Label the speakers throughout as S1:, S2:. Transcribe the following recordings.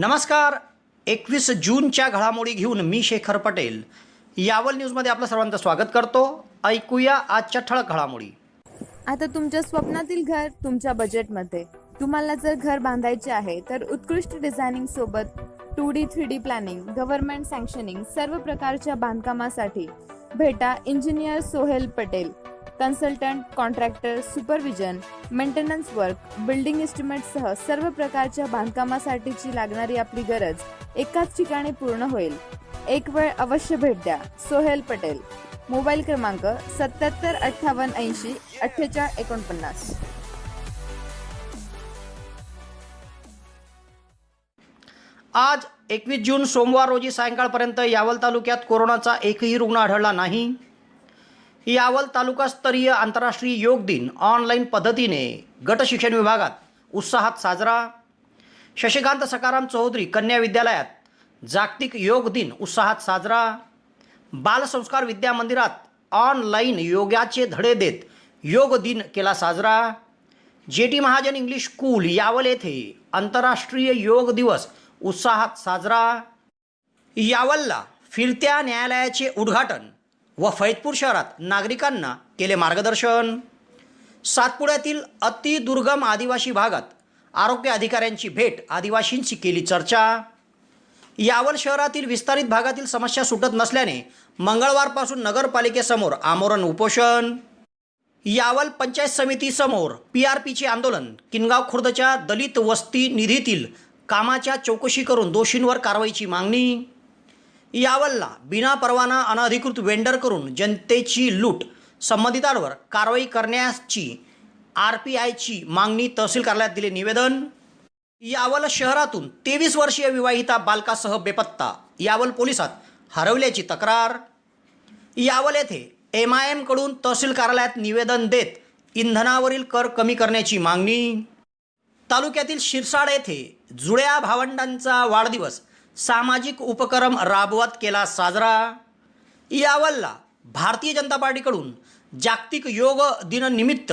S1: नमस्कार. 21 जूनच्या घडामोडी घेऊन मी शेखर पटेल यावल न्यूजमध्ये आपलं सर्वांचं स्वागत करतो. ऐकूया आजच्या ठळक घडामोडी.
S2: आता तुमच्या स्वप्नातील घर तुमच्या बजेटमध्ये. तुम्हाला जर घर बांधायचे आहे तर उत्कृष्ट डिझायनिंग सोबत 2D 3D प्लॅनिंग, गव्हर्नमेंट सँक्शनिंग सर्व प्रकारच्या बांधकामासाठी भेटा engineer Sohel Patel. Consultant, contractor, supervision, maintenance work, building एस्टिमेटसह सर्व प्रकारच्या बांधकामासाठीची लागणारी आपली गरज एकाच ठिकाणी पूर्ण होईल. एक वेळ अवश्य भेट द्या. सोहेल पटेल. मोबाईल क्रमांक 7758804849.
S1: आज 21 जून सोमवार रोजी सायंकाळपर्यंत यावल तालुक्यात कोरोनाचा एकही रुग्ण आढळला नाही. यावल तालुकास्तरीय आंतरराष्ट्रीय योग दिन ऑनलाईन पद्धतीने गट शिक्षण विभागात उत्साहात साजरा. शशिकांत सकाराम चौधरी कन्या विद्यालयात जागतिक योग दिन उत्साहात साजरा. बालसंस्कार विद्या मंदिरात ऑनलाईन योगाचे धडे देत योग दिन केला साजरा. JT Mahajan English school Yawal येथे आंतरराष्ट्रीय योग दिवस उत्साहात साजरा. यावलला फिरत्या न्यायालयाचे उद्घाटन व फैजपूर शहरात नागरिकांना केले मार्गदर्शन. सातपुड्यातील अतिदुर्गम आदिवासी भागात आरोग्य अधिकाऱ्यांची भेट, आदिवासींची केली चर्चा. यावल शहरातील विस्तारित भागातील समस्या सुटत नसल्याने मंगळवारपासून नगरपालिकेसमोर आमरण उपोषण. यावल पंचायत समितीसमोर PRPचे आंदोलन. किनगाव खुर्दच्या दलित वस्ती निधीतील कामाच्या चौकशी करून दोषींवर कारवाईची मागणी. यावलला बिना परवाना अनधिकृत वेंडर करून जनतेची लूट, संबंधितांवर कारवाई करण्याची RPIची मागणी. तहसील कार्यालयात दिले निवेदन. यावल शहरातून 23 वर्षीय विवाहिता बालकासह बेपत्ता. यावल पोलिसात हरवल्याची तक्रार. यावल येथे MIM कडून तहसील कार्यालयात निवेदन देत इंधनावरील कर कमी करण्याची मागणी. तालुक्यातील शिरसाड येथे जुळ्या भावंडांचा वाढदिवस सामाजिक उपक्रम राबवत केला साजरा. यावलला भारतीय जनता पार्टीकडून जागतिक योग दिनानिमित्त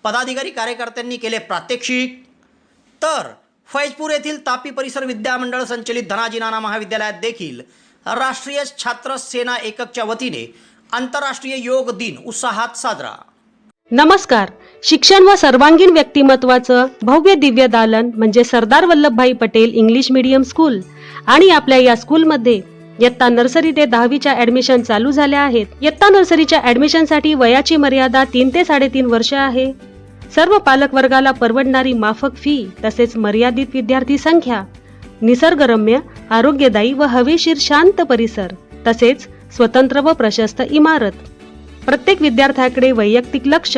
S1: पदाधिकारी कार्यकर्त्यांनी केले प्रात्यक्षिक. तर फैजपूर येथील तापी परिसर विद्यामंडळ संचलित धनाजी नाना महाविद्यालयात देखील राष्ट्रीय छात्र सेना एककच्या वतीने आंतरराष्ट्रीय योग दिन उत्साहात साजरा.
S3: नमस्कार. शिक्षण व सर्वांगीण व्यक्तिमत्वाचं भव्य दिव्य दालन म्हणजे Sardar Vallabhbhai Patel English medium school आणि आपल्या या स्कूलमध्ये इयत्ता नर्सरी ते 10वीच्या ऍडमिशन चालू झाल्या आहेत. इयत्ता नर्सरीच्या ऍडमिशनसाठी वयाची मर्यादा 3 ते 3.5 वर्ष आहे. सर्व पालक वर्गाला परवडणारी माफक फी, तसेच मर्यादित विद्यार्थी संख्या, निसर्गरम्य, आरोग्यदायी व हवेशीर शांत परिसर, तसेच स्वतंत्र व प्रशस्त इमारत, प्रत्येक विद्यार्थ्याकडे वैयक्तिक लक्ष,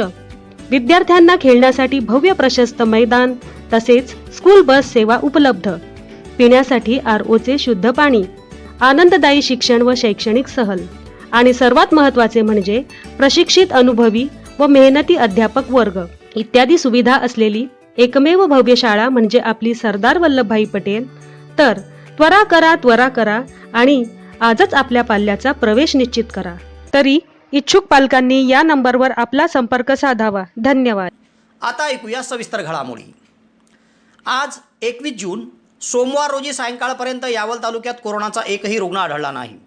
S3: विद्यार्थ्यांना खेळण्यासाठी भव्य प्रशस्त मैदान, तसेच स्कूल बस सेवा उपलब्ध, पिण्यासाठी ROचे शुद्ध पाणी, आनंददायी शिक्षण व शैक्षणिक सहल आणि सर्वात महत्त्वाचे म्हणजे प्रशिक्षित, अनुभवी व मेहनती अध्यापक वर्ग इत्यादी सुविधा असलेली एकमेव भव्य शाळा म्हणजे आपली सरदार वल्लभभाई पटेल. तर त्वरा करा आणि आजच आपल्या पाल्याचा प्रवेश निश्चित करा. तरी इच्छुक पालकांनी या नंबरवर आपला संपर्क साधावा. धन्यवाद.
S1: आता ऐकूया सविस्तर घडामोडी. आज 21 जून सोमवार रोजी सायंकाळपर्यंत यावल तालुक्यात कोरोनाचा एकही रुग्ण आढळला नाही.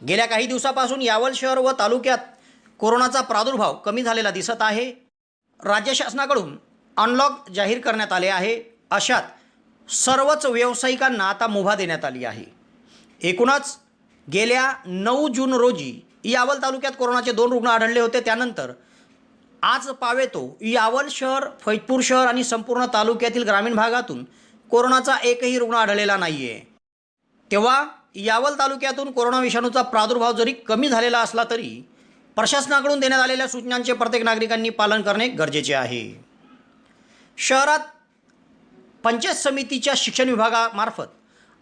S1: गेल्या काही दिवसापासून यावल शहर व तालुक्यात कोरोनाचा प्रादुर्भाव कमी झालेला दिसत आहे. राज्य शासनाकडून अनलॉक जाहीर करण्यात आले आहे. अशात सर्वच व्यावसायिकांना आता मुभा देण्यात आली आहे. एकूणच गेल्या 9 जून रोजी यावल तालुक्यात कोरोनाचे 2 रुग्ण आढळले होते. त्यानंतर आज पावेतो यावल शहर, फैजपूर शहर आणि संपूर्ण तालुक्यातील ग्रामीण भागातून कोरोनाचा एकही रुग्ण आढळलेला नाही आहे. तेव्हा यावल तालुक्यातून कोरोना विषाणूचा प्रादुर्भाव जरी कमी झालेला असला तरी प्रशासनाकडून देण्यात आलेल्या सूचनांचे प्रत्येक नागरिकांनी पालन करणे गरजेचे आहे. शहरात पंचायत समितीच्या शिक्षण विभागामार्फत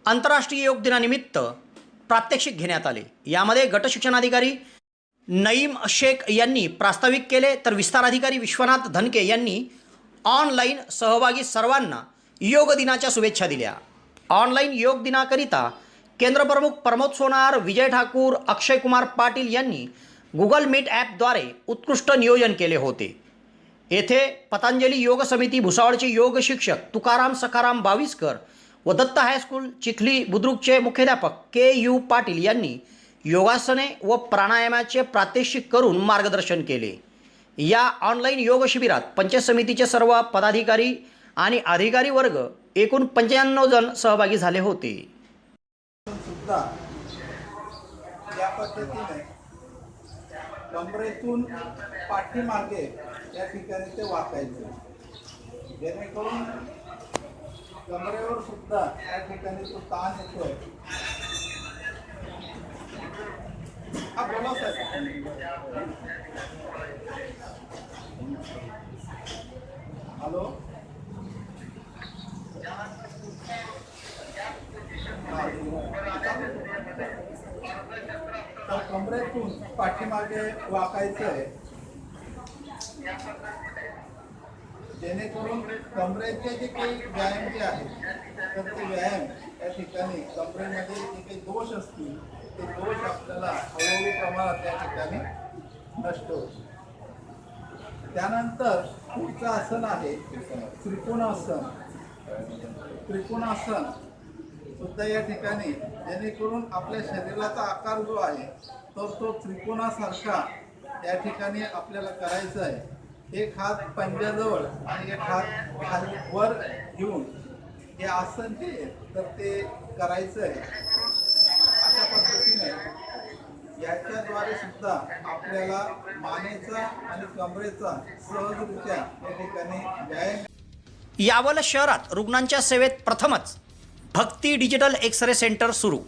S1: आंतरराष्ट्रीय योग दिनानिमित्त प्रात्यक्षिक घेण्यात आले. यामध्ये गट शिक्षणाधिकारी नईम शेख यांनी प्रास्ताविक केले, तर विस्तार अधिकारी विश्वनाथ धनके यांनी ऑनलाईन सहभागी सर्वांना योग दिनाच्या शुभेच्छा दिल्या. ऑनलाईन योग दिनाकरिता केंद्रप्रमुख प्रमोद सोनार, विजय ठाकूर, अक्षय कुमार पाटील यांनी Google Meet ॲपद्वारे उत्कृष्ट नियोजन केले होते. येथे पतंजली योग समिती भुसावळचे योग शिक्षक तुकाराम सखाराम बाविस्कर व दत्त हायस्कूल चिखली बुद्रुकचे मुख्याध्यापक के.यू. पाटील यांनी योगासने व प्राणायामाचे प्रात्यक्षिक करून मार्गदर्शन केले. या ऑनलाईन योग शिबिरात पंचायत समितीचे सर्व पदाधिकारी आणि अधिकारी वर्ग एकूण 95 जण सहभागी झाले होते.
S4: सुद्धा या पद्धतीने कमरेतून पाठीमागे या ठिकाणी ते वाकायचे, जेणेकरून कमरेवर सुद्धा या ठिकाणी तो ताण येतोय. हा बोला साहेब. हॅलो. तर कमरेतून पाठीमागे वाकायचं आहे, जेणेकरून कमरेचे जे काही व्यायाम जे आहेत तर ते व्यायाम या ठिकाणी कमरेमध्ये जे काही दोष असतील ते दोष आपल्याला हळूहळू प्रमाणात त्या ठिकाणी नष्ट होतील. त्यानंतर पुढचं आसन आहे त्रिकोणासन. त्रिकोणासन सुद्धा या ठिकाणी, जेणेकरून आपल्या शरीराचा आकार जो आहे तो त्रिकोणासारखा या ठिकाणी आपल्याला करायचा आहे. एक हात पंजाजवळ आणि एक हात खाली वर घेऊन हे आसन जे तर ते करायचं आहे. अशा पद्धतीने याच्याद्वारे सुद्धा आपल्याला मानेचा आणि कमरेचा सहजरित्या या ठिकाणी व्यायाम.
S1: यावल शहरात रुग्णांच्या सेवेत प्रथमच भक्ती डिजिटल एक्सरे सेंटर सुरू.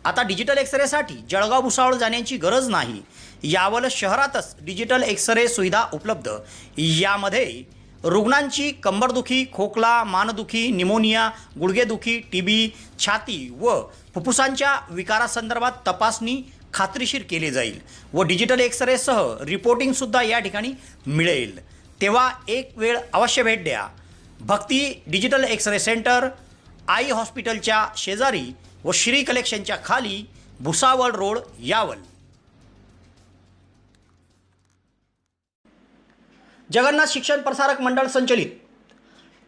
S1: आता डिजिटल एक्सरेसाठी जळगाव भुसावळ जाण्याची गरज नाही. यावल शहरातच डिजिटल एक्सरे सुविधा उपलब्ध. यामध्ये रुग्णांची कंबरदुखी, खोकला, मानदुखी, निमोनिया, गुडघेदुखी, टीबी, छाती व फुफ्फुसांच्या विकारासंदर्भात तपासणी खात्रीशीर केली जाईल व डिजिटल एक्सरेसह रिपोर्टिंगसुद्धा या ठिकाणी मिळेल. तेव्हा एक वेळ अवश्य भेट द्या. भक्ती डिजिटल एक्सरे सेंटर, आई हॉस्पिटलच्या शेजारी व श्री कलेक्शनच्या खाली, भुसावळ रोड, यावल. जगन्नाथ शिक्षण प्रसारक मंडळ संचलित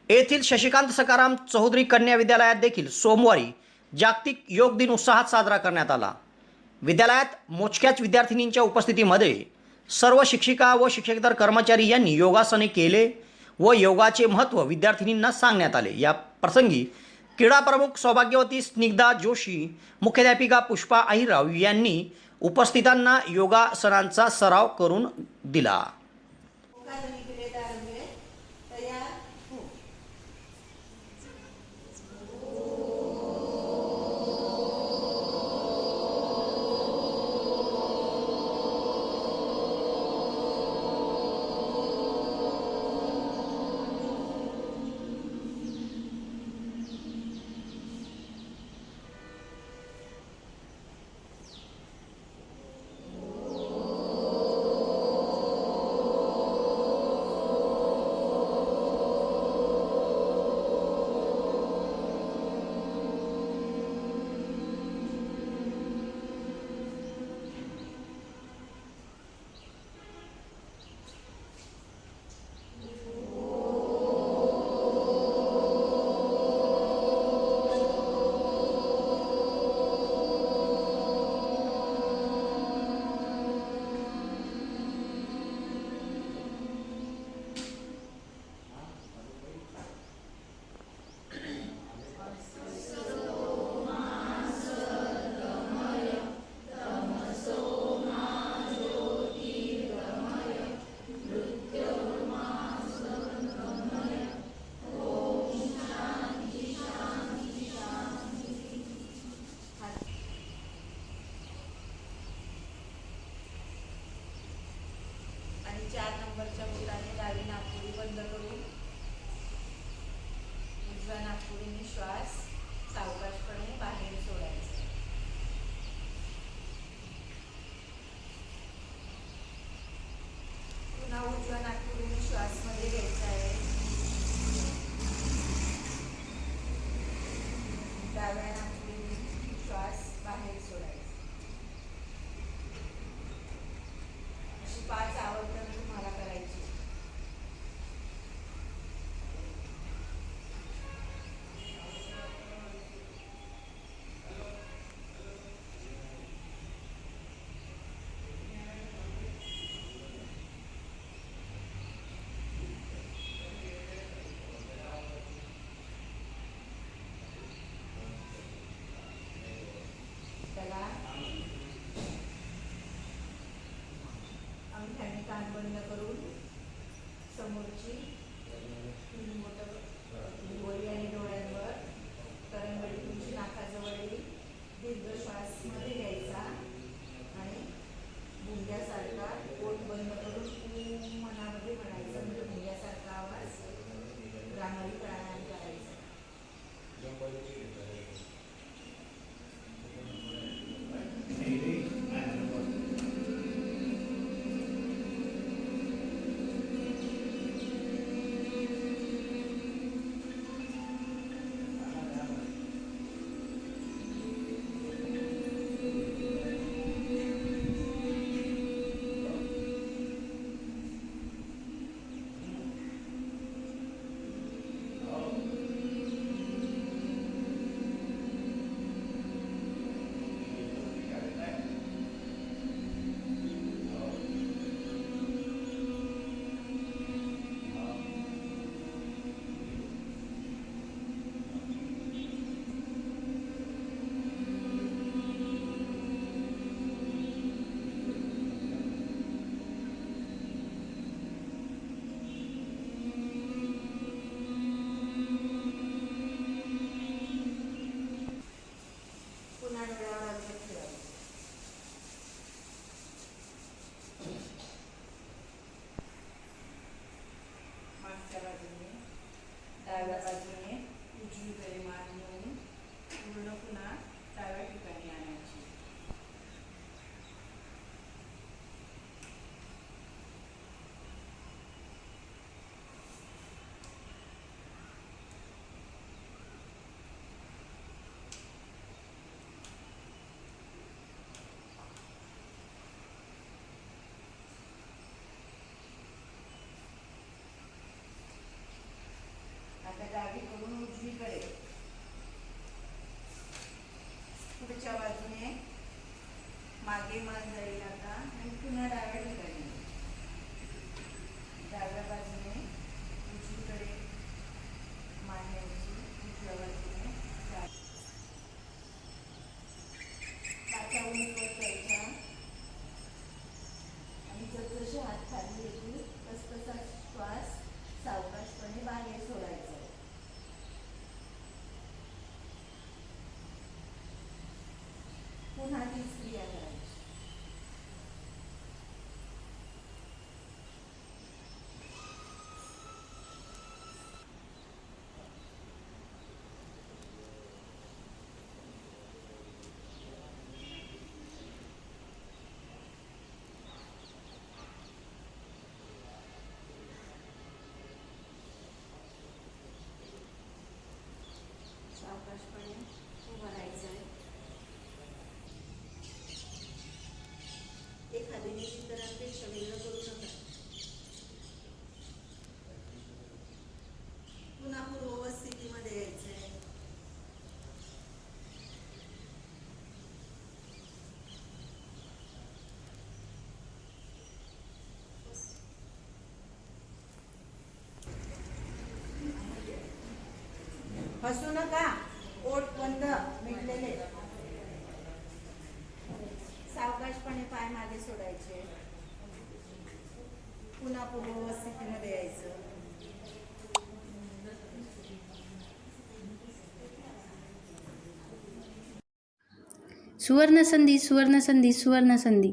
S1: येथील शशिकांत सकाराम चौधरी कन्या विद्यालयात देखील सोमवारी जागतिक योग दिन उत्साहात साजरा करण्यात आला. विद्यालयात मोजक्याच विद्यार्थिनींच्या उपस्थितीमध्ये सर्व शिक्षिका व शिक्षकेतर कर्मचारी यांनी योगासने केले व योगाचे महत्त्व विद्यार्थिनींना सांगण्यात आले. या प्रसंगी क्रीडा प्रमुख सौभाग्यवती स्निग्धा जोशी, मुख्याध्यापिका पुष्पा अहिरराव यांनी उपस्थितांना योगासनांचा सराव करून दिला.
S5: आणि 4 नंबरच्या बोटाने डावी नाकपुडी बंद करून उजव्या नाकपुडीने श्वास सावकाशपणे बाहेर सोडायचा. पुन्हा उजव्या नाकपुडीने श्वास मध्ये घ्यायचा आहे. डाव्या नाकपुडीने श्वास बाहेर सोडायचा. अशी 5 आवर्तन तुम्हाला करायची. समोरची 3 बोटं लिंगोरी आणि डोळ्यांवर, करंगळी तुमची नाकाजवळील, दीर्घ श्वास मध्ये घ्यायचा आणि भुंग्यासारखा पोट बंद करून मनामध्ये म्हणायचं, म्हणजे भुंग्यासारखा आवाज, भ्रामरी प्राणायाम करायचा. पुन्हा डोळ्यावर अंतर ठेवायचं. मागच्या बाजूने, डाव्या बाजूने उजवीकडे मान नेऊन पूर्ण पुन्हा डाव्या ठिकाणी आणायची. आता डावीकडून उजवीकडे, पुढच्या बाजूने मागे मान जाईल आता आणि पुन्हा डाव्या ठिकाणी. डाव्या बाजूने उजवीकडे मान न्यायची, उजव्या बाजूने पाचा उंचीवर ठेवायच्या आणि जसजसे हात खाली येतील तसतसा श्वास सावकाशपणे बाहेर सोडायचा. पुन्हा तीच क्रिया करायची. सावकाशपणे उभं राहायचं आहे. एखाद्याने इतरांपेक्षा वेगळं करू नका. पुन्हा पूर्ववत स्थितीमध्ये यायचं आहे. हसू नका, ओठ बंद, मिटलेले. सावकाशपणे पाय मागे सोडायचे. पुन्हा पूर्ववत स्थितीमध्ये यायचं.
S6: सुवर्णसंधी सुवर्णसंधी सुवर्णसंधी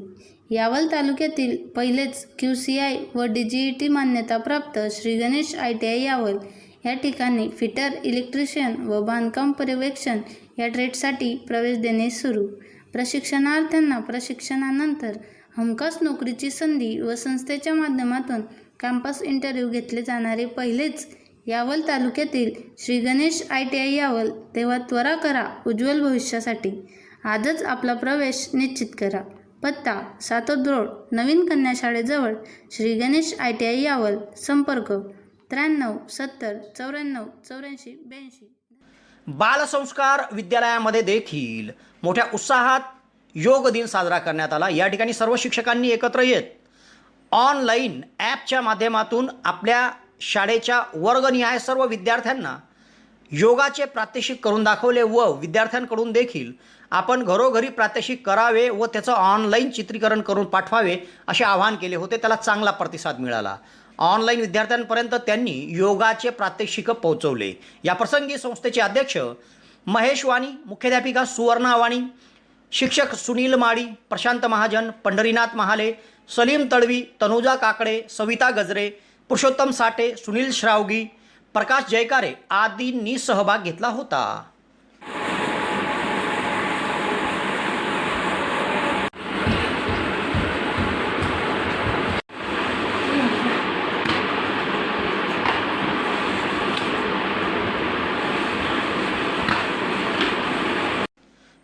S6: यावल तालुक्यातील पहिलेच QCI व DGET मान्यताप्राप्त श्री गणेश ITI यावल या ठिकाणी फिटर, इलेक्ट्रिशियन व बांधकाम पर्यवेक्षण या ट्रेडसाठी प्रवेश देणे सुरू. प्रशिक्षणार्थ्यांना प्रशिक्षणानंतर हमखास नोकरीची संधी व संस्थेच्या माध्यमातून कॅम्पस इंटरव्ह्यू घेतले जाणारे पहिलेच यावल तालुक्यातील श्री गणेश ITI यावल. तेव्हा त्वरा करा उज्ज्वल भविष्यासाठी. आजच आपला प्रवेश निश्चित करा. पत्ता सातोद रोड, नवीन कन्या शाळेजवळ, श्री गणेश ITI यावल. संपर्क 93 70 94 84 82.
S1: बालसंस्कार विद्यालयामध्ये देखील मोठ्या उत्साहात योग दिन साजरा करण्यात आला. या ठिकाणी सर्व शिक्षकांनी एकत्र येत ऑनलाईन ॲपच्या माध्यमातून आपल्या शाळेच्या वर्गनिहाय सर्व विद्यार्थ्यांना योगाचे प्रात्यक्षिक करून दाखवले व विद्यार्थ्यांकडून देखील आपण घरोघरी प्रात्यक्षिक करावे व त्याचं ऑनलाईन चित्रीकरण करून पाठवावे असे आवाहन केले होते. त्याला चांगला प्रतिसाद मिळाला. ऑनलाईन विद्यार्थ्यांपर्यंत त्यांनी योगाचे प्रात्यक्षिक पोहोचवले. याप्रसंगी संस्थेचे अध्यक्ष महेश वाणी, मुख्याध्यापिका सुवर्णा वाणी, शिक्षक सुनील माळी, प्रशांत महाजन, पंढरीनाथ महाले, सलीम तळवी, तनुजा काकडे, सविता गजरे, पुरुषोत्तम साठे, सुनील श्रावगी, प्रकाश जयकारे आदींनी सहभाग घेतला होता.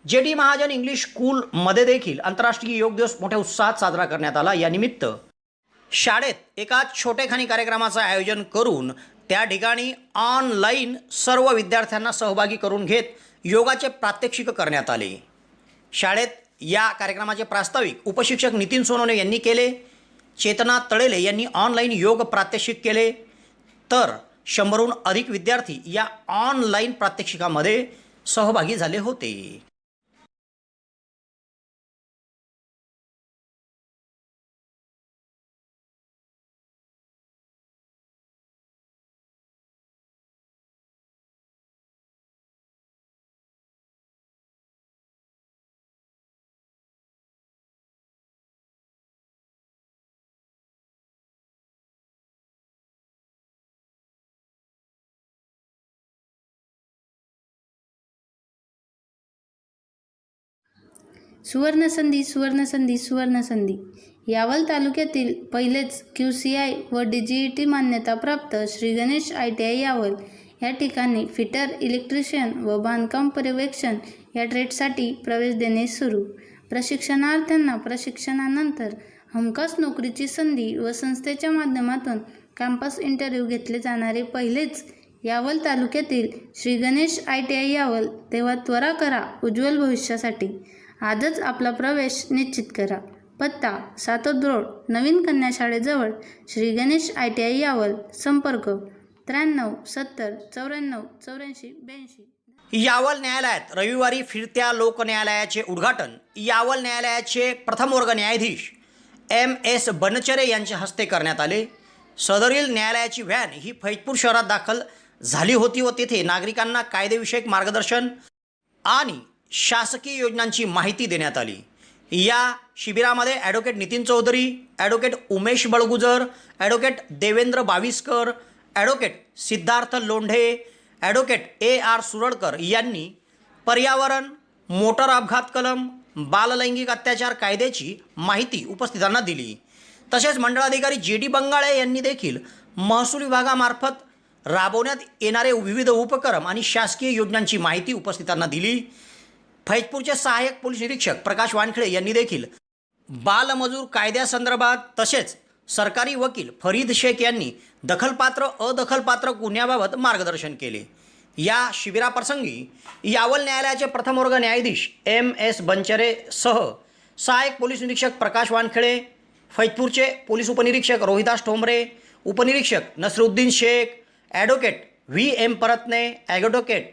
S1: JD महाजन इंग्लिश स्कूलमध्ये देखील आंतरराष्ट्रीय योग दिवस मोठ्या उत्साहात साजरा करण्यात आला. या निमित्त शाळेत एका छोटेखानी कार्यक्रमाचं आयोजन करून त्या ठिकाणी ऑनलाईन सर्व विद्यार्थ्यांना सहभागी करून घेत योगाचे प्रात्यक्षिक करण्यात आले. शाळेत या कार्यक्रमाचे प्रास्ताविक उपशिक्षक नितीन सोनवणे यांनी केले. चेतना तळेले यांनी ऑनलाईन योग प्रात्यक्षिक केले. तर 100हून अधिक विद्यार्थी या ऑनलाईन प्रात्यक्षिकामध्ये सहभागी झाले होते.
S6: सुवर्णसंधी सुवर्णसंधी सुवर्णसंधी यावल तालुक्यातील पहिलेच QCI व DGET मान्यताप्राप्त श्री गणेश ITI यावल या ठिकाणी फिटर, इलेक्ट्रिशियन व बांधकाम पर्यवेक्षण या ट्रेडसाठी प्रवेश देणे सुरू. प्रशिक्षणार्थ्यांना प्रशिक्षणानंतर हमखास नोकरीची संधी व संस्थेच्या माध्यमातून कॅम्पस इंटरव्ह्यू घेतले जाणारे पहिलेच यावल तालुक्यातील श्री गणेश ITI यावल. तेव्हा त्वरा करा उज्ज्वल भविष्यासाठी. आजच आपला प्रवेश निश्चित करा. पत्ता सातोद रोड, नवीन कन्या शाळेजवळ, श्री गणेश ITI यावल. संपर्क 93 70 94 84 82.
S1: यावल न्यायालयात रविवारी फिरत्या लोक न्यायालयाचे उद्घाटन यावल न्यायालयाचे प्रथम वर्ग न्यायाधीश MS बनचरे यांच्या हस्ते करण्यात आले. सदरील न्यायालयाची व्हॅन ही फैजपूर शहरात दाखल झाली होती व तेथे नागरिकांना कायदेविषयक मार्गदर्शन आणि शासकीय योजनांची माहिती देण्यात आली. या शिबिरामध्ये advocate Nitin Chaudhari, advocate Umesh Balgujar, advocate Devendra Baviskar, advocate Siddharth Londhe, advocate AR Suradkar यांनी पर्यावरण, मोटर अपघात कलम, बाललैंगिक अत्याचार कायद्याची माहिती उपस्थितांना दिली. तसेच मंडळाधिकारी JD बंगाळे यांनी देखील महसूल विभागामार्फत राबवण्यात येणारे विविध उपक्रम आणि शासकीय योजनांची माहिती उपस्थितांना दिली. फैजपूरचे सहाय्यक पोलीस निरीक्षक प्रकाश वानखेडे यांनी देखील बालमजूर कायद्यासंदर्भात तसेच सरकारी वकील फरीद शेख यांनी दखलपात्र अदखलपात्र गुन्ह्याबाबत मार्गदर्शन केले. या शिबिराप्रसंगी यावल न्यायालयाचे प्रथम वर्ग न्यायाधीश MS बनचरे सह सहाय्यक पोलीस निरीक्षक प्रकाश वानखेडे, फैजपूरचे पोलीस उपनिरीक्षक रोहिदास ठोंबरे, उपनिरीक्षक Nasruddin Shaikh, advocate VM Paratne, advocate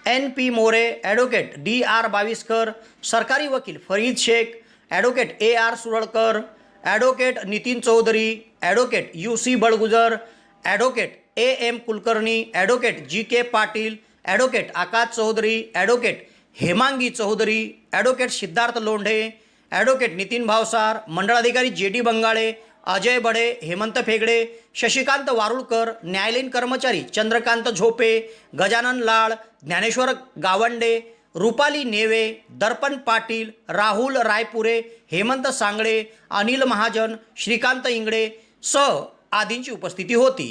S1: NP More, advocate DR Baviskar, सरकारी वकील Farid Shaikh, advocate AR Suralkar, advocate Nitin Chaudhari, advocate UC Balgujar, advocate AM Kulkarni, advocate GK Patil, advocate Akash Chaudhari, advocate Hemangi Chaudhari, advocate Siddharth Londhe, advocate Nitin Bhavsar, मंडळाधिकारी JD बंगाळे, अजय बडे, हेमंत फेगडे, शशिकांत वारुळकर, न्यायालयीन कर्मचारी चंद्रकांत झोपे, गजानन लाड, ज्ञानेश्वर गावंडे, रुपाली नेवे, दर्पण पाटील, राहुल रायपुरे, हेमंत सांगळे, अनिल महाजन, श्रीकांत इंगडे सह आदींची उपस्थिती होती.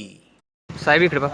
S7: साहेब इकडे बघ.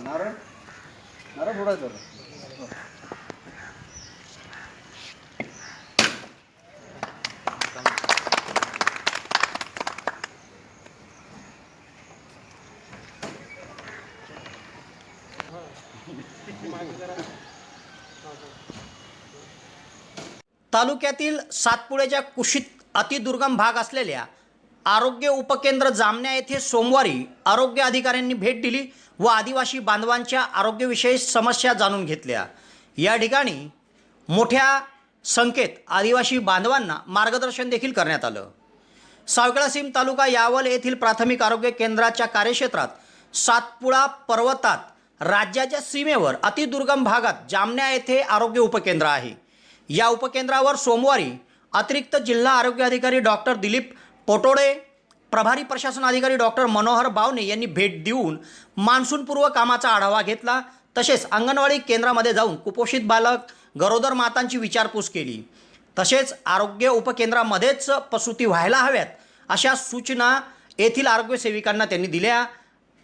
S4: नारळ नारळ फोडायचं.
S1: तालुक्यातील सातपुड्याच्या कुशीत अतिदुर्गम भाग असलेल्या आरोग्य उपकेंद्र जामण्या येथे सोमवारी आरोग्य अधिकाऱ्यांनी भेट दिली व आदिवासी बांधवांच्या आरोग्यविषयी समस्या जाणून घेतल्या. या ठिकाणी मोठ्या संख्येत आदिवासी बांधवांना मार्गदर्शन देखील करण्यात आलं. सावकाळासीम तालुका यावल येथील प्राथमिक आरोग्य केंद्राच्या कार्यक्षेत्रात सातपुडा पर्वतात राज्याच्या सीमेवर अतिदुर्गम भागात जामण्या येथे आरोग्य उपकेंद्र आहे. या उपकेंद्रावर सोमवारी अतिरिक्त जिल्हा आरोग्य अधिकारी डॉक्टर दिलीप पोटोडे, प्रभारी प्रशासन अधिकारी डॉक्टर मनोहर बावने यांनी भेट देऊन मान्सूनपूर्व कामाचा आढावा घेतला. तसेच अंगणवाडी केंद्रामध्ये जाऊन कुपोषित बालक, गरोदर मातांची विचारपूस केली. तसेच आरोग्य उपकेंद्रामध्येच प्रसूती व्हायला हव्यात अशा सूचना येथील आरोग्य सेविकांना त्यांनी दिल्या.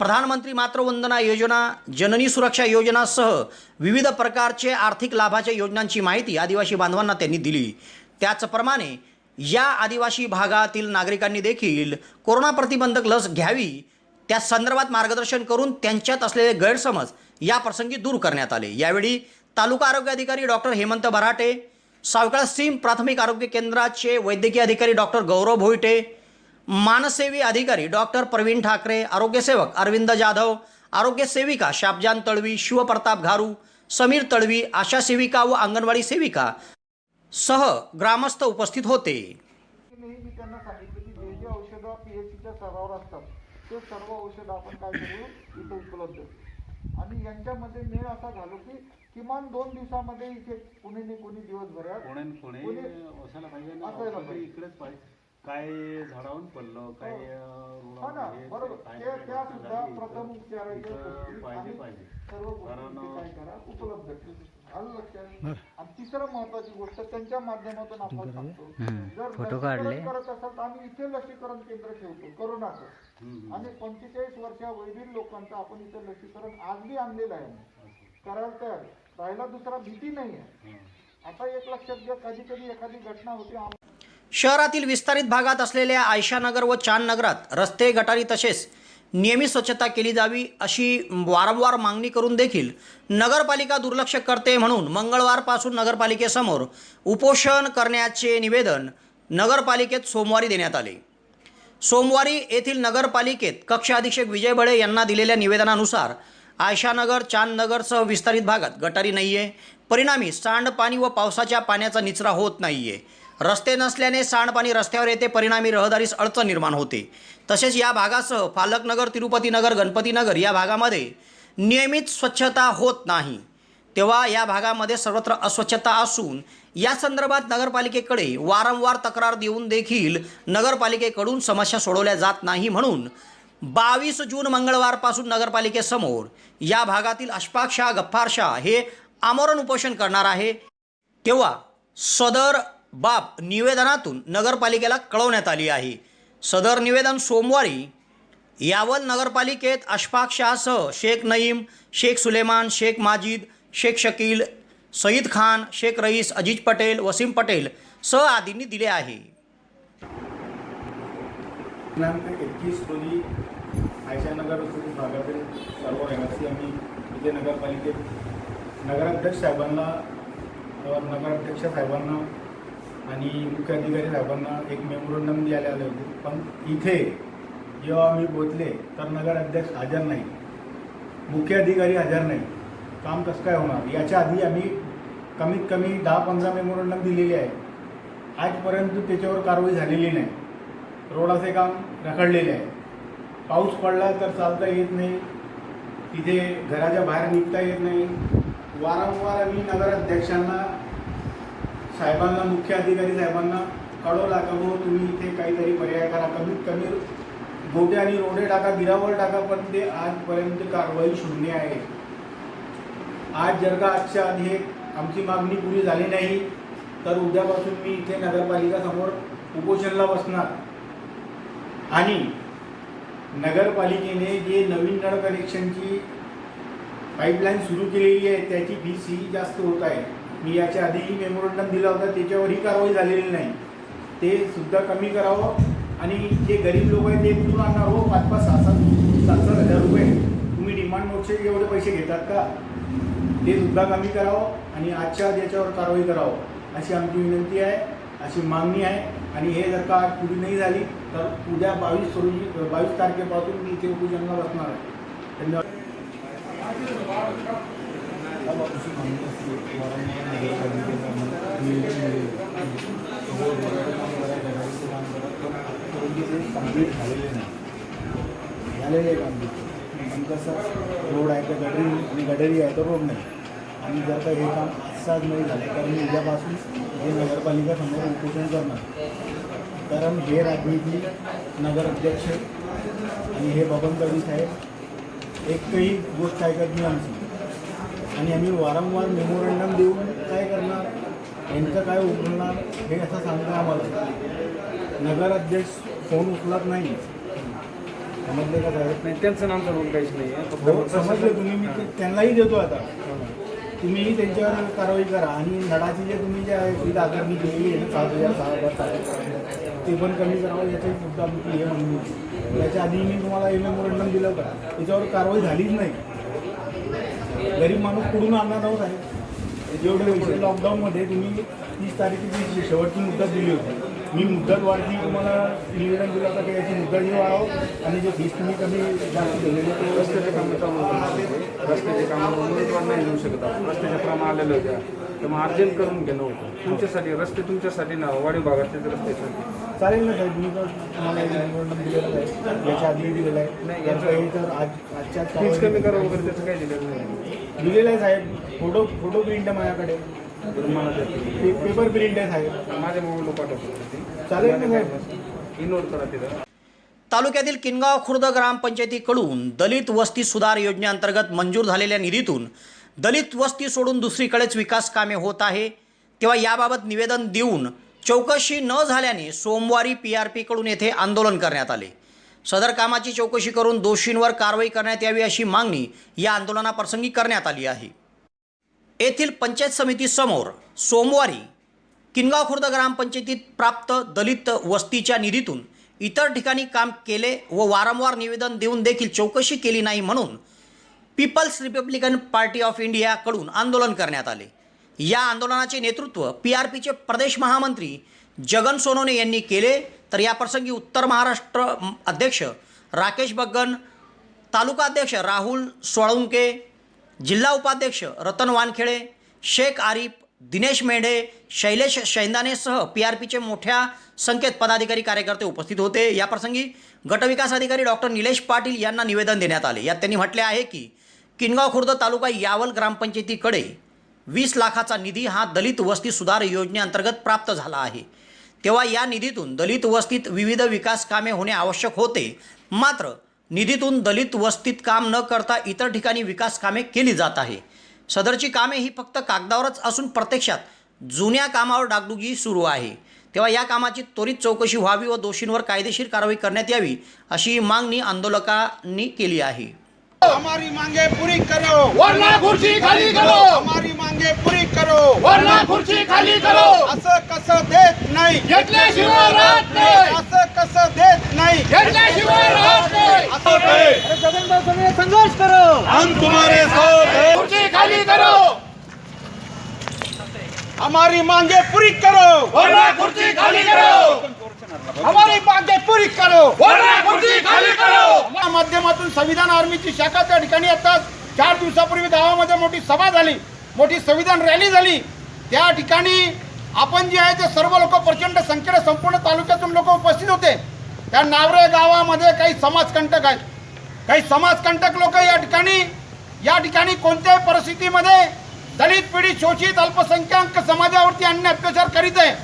S1: प्रधानमंत्री मातृवंदना योजना, जननी सुरक्षा योजनासह विविध प्रकारचे आर्थिक लाभाच्या योजनांची माहिती आदिवासी बांधवांना त्यांनी दिली. त्याचप्रमाणे या आदिवासी भागातील नागरिकांनी देखील कोरोना प्रतिबंधक लस घ्यावी त्या संदर्भात मार्गदर्शन करून त्यांच्यात असलेले गैरसमज या प्रसंगी दूर करण्यात आले. यावेळी तालुका आरोग्य अधिकारी डॉक्टर हेमंत बराटे, सावकाळासीम प्राथमिक आरोग्य केंद्राचे वैद्यकीय अधिकारी डॉक्टर गौरव भोईटे, मानसेवी अधिकारी डॉक्टर प्रवीण ठाकरे, आरोग्यसेवक अरविंद जाधव, आरोग्य सेविका शाबजान तळवी, शिवप्रताप घारू, समीर तळवी, आशा सेविका व अंगणवाडी सेविका सह ग्रामस्थ उपस्थित होते.
S7: मी त्यांना सांगितलं की जे जे औषधं PHCच्या स्तरावर असतात ते सर्व औषधं आपण काय करू इथे उपलब्ध आणि यांच्यामध्ये मेळ असा झालो की किमान 2 दिवसामध्ये इथे कोणी नाही कोणी दिवसभरात
S8: कोणी असायला पाहिजे इकडेच पाहिजे. काय झाडावून पडलं काय
S7: हो ना बरोबर त्या सुद्धा प्रथम उपचाराच्या
S8: पाहिजे
S7: सर्व गोष्टी काय करा उपलब्ध आलं लक्षात. आणि तिसरं महत्वाची गोष्ट त्यांच्या माध्यमातून आपण सांगतो जर फोटो काढले करत असाल तर आम्ही इथे लसीकरण केंद्र ठेवतो कोरोनाचं आणि 45 वर्षावरील लोकांचं आपण इथे लसीकरण आज बी आणलेलं आहे. करायला तयार राहायला दुसरा भीती नाही आहे. आता एक लक्षात घ्या कधी कधी एखादी घटना होती.
S1: शहरातील विस्तारित भागात असलेल्या आयशानगर व चांदनगरात रस्ते, गटारी तसेच नियमित स्वच्छता केली जावी अशी वारंवार मागणी करून देखील नगरपालिका दुर्लक्ष करते. म्हणून मंगळवारपासून नगरपालिकेसमोर उपोषण करण्याचे निवेदन नगरपालिकेत सोमवारी देण्यात आले. सोमवारी येथील नगरपालिकेत कक्ष अधीक्षक विजय बळे यांना दिलेल्या निवेदनानुसार आयशानगर, चांदनगरसह विस्तारित भागात गटारी नाही आहे. परिणामी सांडपाणी व पावसाच्या पाण्याचा निचरा होत नाही आहे. रस्ते नसल्याने सांडपाणी रस्त्यावर येते. परिणामी रहदारीस अडचण निर्माण होते. तसेच या भागासह फालकनगर, तिरुपतीनगर, गणपतीनगर या भागामध्ये नियमित स्वच्छता होत नाही. तेव्हा या भागामध्ये सर्वत्र अस्वच्छता असून या संदर्भात नगरपालिकेकडे वारंवार तक्रार देऊन देखील नगरपालिकेकडून समस्या सोडवल्या जात नाही. म्हणून 22 जून मंगळवारपासून नगरपालिकेसमोर या भागातील अशफाक शाह, गफ्फार शाह हे आमरण उपोषण करणार आहे. तेव्हा सदर बाब निवेदनातून नगरपालिकेला कळवण्यात आली आहे. सदर निवेदन सोमवारी यावल नगरपालिकेत अशफाक शाहसह शेख नईम, शेख सुलेमान, शेख माजिद, शेख शकील, सईद खान, शेख रईस, अजीज पटेल, वसीम पटेल सह आदींनी दिले आहे.
S9: दिनांक 21 रोजी आयशानगर भागातील सर्व रहिवासी आम्ही इथे नगरपालिकेत नगराध्यक्ष साहेबांना नगराध्यक्ष साहेबांना आणि मुख्य अधिकारी साहेबांना एक मेमोरंडम द्यायला आले होते. पण इथे जेव्हा आम्ही पोचले तर नगराध्यक्ष हजर नाही, मुख्य अधिकारी हजर नाही. काम कसं काय होणार. याच्या आधी आम्ही कमीत कमी 10-15 मेमोरंडम दिलेले आहे. आजपर्यंत त्याच्यावर कारवाई झालेली नाही. रोडाचे काम रखडलेले आहे. पाऊस पडला तर चालता येत नाही, तिथे घराच्या बाहेर निघता येत नाही. वारंवार आम्ही नगराध्यक्षांना, साहेबांना, मुख्य अधिकारी साहेबांना कळवला का हो तुम्ही इथे काहीतरी पर्याय करा, कमीत कमी गोटे आणि रोडे टाका, गिरावर टाका. पण ते आजपर्यंत कारवाई शून्य आहे. आज जर का आजच्या आधी आमची मागणी पुरी झाली नाही तर उद्यापासून मी इथे नगरपालिका समोर उपोषणाला बसणार. आणि नगरपालिकेने जे नवीन नळ कनेक्शनची पाईपलाईन सुरू केलेली आहे त्याची फीस ही जास्त होत आहे. मी याच्या आधी मेमोरंडम दिला होता, त्याच्यावरही कारवाई झालेली नाही. ते सुद्धा कमी करावं. आणि जे गरीब लोक आहेत ते कुठून आणणार हो? 5-5, 6-7 हजार रुपये तुम्ही डिमांड नोटचे एवढे पैसे घेतात का? ते सुद्धा कमी करावं आणि आजच्या याच्यावर कारवाई करावं अशी आमची विनंती आहे, अशी मागणी आहे. आणि हे जर का पुढे नाही झाली तर उद्या 22 तारखेपासून मी इथे उपोषणाला बसणार आहे. धन्यवाद. कंप्लीट झालेले नाही, झालेले कंप्लीट. आणि कसं रोड आहे तर गटरी आणि गटरी आहे तर रोड नाही. आणि जर का हे काम आजच नाही झालं तर मी उद्यापासून हे नगरपालिका समोर उपोषण करणार. कारण हे राजनीती नगराध्यक्ष आणि हे बबनकवी साहेब एकही गोष्ट ऐकत नाही आमची. आणि आम्ही वारंवार मेमोरंडम देऊन काय करणार, यांचं काय उचलणार हे असं सांगतं आम्हाला. नगराध्यक्ष फोन उचलत नाही. समजले का साहेब?
S8: नाही, त्यांचं नामचं म्हणून काहीच नाही
S9: हो समजले तुम्ही. मी त्यांनाही देतो आता. तुम्हीही त्यांच्यावर कारवाई करा. आणि नळाची जे तुम्ही जे फी आकारणी केलेली आहे 7,000 ते पण कमी करावं याची सुद्धा आमची हे म्हणून. याच्या आधी मी तुम्हाला हे मेमोरंडम दिलं का? त्याच्यावर कारवाई झालीच नाही. गरीब माणूस कुठून आणणार आहोत आहे? जेवढे पैसे लॉकडाऊनमध्ये तुम्ही 30 तारखेची शेवटची मुदत दिली होती. मी मुदत वाढती तुम्हाला निवेदन दिलं होतं की याची मुदतही वाढव आणि जे फीस तुम्ही कमी जास्त दिलेले ते
S8: रस्त्याच्या कामाचा रस्त्याचे काम उमेदवार नाही देऊ शकत आपण. रस्त्याचे काम आलेलं होत्या तर मग अर्जंट करून घेणं होतं तुमच्यासाठी. रस्ते तुमच्यासाठी ना वाढीव भागातले रस्त्यासाठी
S9: चालेल ना साहेब. मी तर तुम्हाला एक मेमोरंडम दिलेलं आहे, याच्या आधी दिलेलं आहे.
S8: नाही,
S9: याचं तर आजच्या
S8: फीस कमी करा वगैरे त्याचं काही दिलेलं नाही.
S9: दिलेलं आहे साहेब. फोटो प्रिंट आहे माझ्याकडे.
S8: मला
S9: पेपर प्रिंट आहे साहेब.
S8: माझ्या मोबाईलला पाठवतो.
S9: चालेल ना साहेब.
S8: इनोट करा तिथं.
S1: तालुक्यातील किनगाव खुर्द ग्रामपंचायतीकडून दलित वस्ती सुधार योजनेअंतर्गत मंजूर झालेल्या निधीतून दलित वस्ती सोडून दुसरीकडेच विकास कामे होत आहे. तेव्हा याबाबत निवेदन देऊन चौकशी न झाल्याने सोमवारी PRPकडून येथे आंदोलन करण्यात आले. सदर कामाची चौकशी करून दोषींवर कारवाई करण्यात यावी अशी मागणी या आंदोलनाप्रसंगी करण्यात आली आहे. येथील पंचायत समितीसमोर सोमवारी किनगाव खुर्द ग्रामपंचायतीत प्राप्त दलित वस्तीच्या निधीतून इतर ठिकाणी काम केले व वारंवार निवेदन देऊन देखील चौकशी केली नाही म्हणून पीपल्स रिपब्लिकन पार्टी ऑफ इंडियाकडून आंदोलन करण्यात आले. या आंदोलनाचे नेतृत्व PRPचे प्रदेश महामंत्री जगन सोनवणे यांनी केले. तर याप्रसंगी उत्तर महाराष्ट्र अध्यक्ष राकेश बग्गन, तालुका अध्यक्ष राहुल सोळुंके, जिल्हा उपाध्यक्ष रतन वानखेडे, शेख आरिफ, दिनेश मेढे, शैलेश शैंदानेसह PRPचे मोठ्या संख्येत पदाधिकारी कार्यकर्ते उपस्थित होते. याप्रसंगी गटविकास अधिकारी डॉक्टर निलेश पाटील यांना निवेदन देण्यात आले. यात त्यांनी म्हटले आहे की किनगाव खुर्द तालुका यावल ग्रामपंचायतीकडे 20 लाखाचा निधी हा दलित वस्ती सुधार योजनेअंतर्गत प्राप्त झाला आहे. तेव्हा या निधीतून दलित वस्तीत विविध विकास कामे होणे आवश्यक होते. मात्र निधीतून दलित वस्तीत काम न करता इतर ठिकाणी विकास कामे केली जात आहे. सदरची कामे ही फक्त कागदावरच असून प्रत्यक्षात जुन्या कामावर डागडुगी सुरू आहे. तेव्हा या कामाची त्वरित चौकशी व्हावी व दोषींवर कायदेशीर कारवाई करण्यात यावी अशी मागणी आंदोलकांनी केली आहे.
S7: हमारी मांगे पूरी करो
S10: वरना खुर्ची खाली करो.
S7: हमारी मांगे पूरी करो
S10: वरना खुर्ची खाली करो.
S7: असं कसं देत नाही,
S10: घेतल्याशिवाय राहत नाही.
S7: असं कसं देत नाही,
S10: घेतल्याशिवाय राहत नाही.
S7: संघर्ष करो.
S10: हम तुम्हारे साथ हैं. खुर्ची खाली करो.
S7: हमारी मांगे पूरी करो
S10: वरना खुर्ची खाली करो.
S7: हमारी मांगे पूरी करो
S10: वरना खुर्ची खाली करो.
S7: या माध्यमातून संविधान आर्मीची शाखा त्या ठिकाणी आता 4 दिवसापूर्वी गावामध्ये मोठी सभा झाली, मोठी संविधान रॅली झाली. त्या ठिकाणी आपण जे आहे ते सर्व लोक प्रचंड संख्येने संपूर्ण तालुक्यातून लोक उपस्थित होते. त्या नावरे गावामध्ये काही समाजकंटक आहेत, काही समाजकंटक लोक या ठिकाणी कोणत्याही परिस्थितीमध्ये दलित पीडित शोषित अल्पसंख्याक समाजावरती अन्याय अत्याचार करीत आहे.